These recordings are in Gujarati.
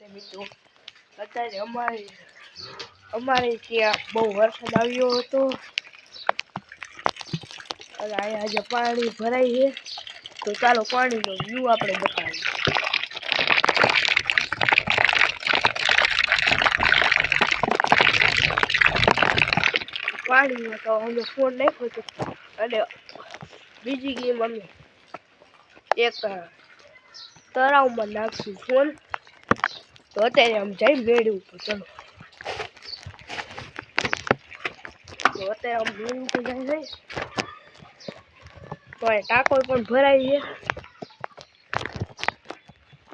નમસ્તે મિત્રો, અત્યારે અમારે ત્યાં બહુ વરસાદ આવ્યો હતો અને અહીંયા આજે પાણી ભરાય છે. તો ચાલો પાણીનો વ્યૂ આપણે બતાવીએ. પાણીમાં તો અમે ફોન નાખ્યો હતો અને બીજી ગેમ અમે એક તળાવમાં નાખશું ફોન. તો અત્યારે આમ જઈ મેળવ્યું તો ચલો. તો અત્યારે આમ મેળવ્યું તો જાય તો એ ટાંકો પણ ભરાય છે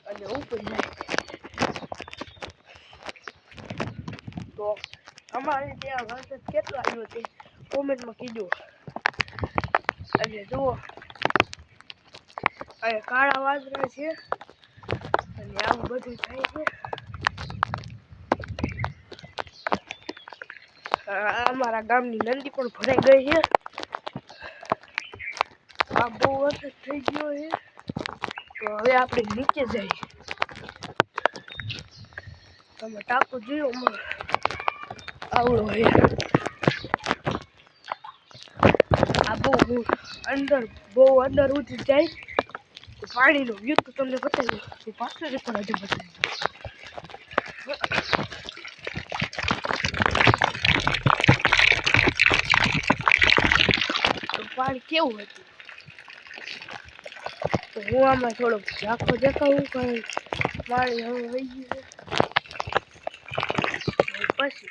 અને ઉપર જાય. તો અમારે ત્યાં વરસાદ કેટલો આવ્યો તે કોમેન્ટમાં કીધું. અને જુઓ અહીંયા કાળા વાદળા છે અને આવું બધું થાય છે. અમારા ગામની નદી પણ ભરાઈ ગઈ છે. આ બહુ વરસાદ થઈ ગયો છે. તો હવે આપણે નીચે જઈએ. તમે ટાંકો જોયો આવડો છે. આ બહુ અંદર ઉતરી જાય. પાણીનો વ્યૂ તો તમને બતાવી દઉં. પાછળ પણ હજુ બતાવી દઉં. પાણી કેવું હતું તો હું આમાં થોડોક ઝાંખો દેખાવું કારણ પાણી હવે વહી ગયું છે. પછી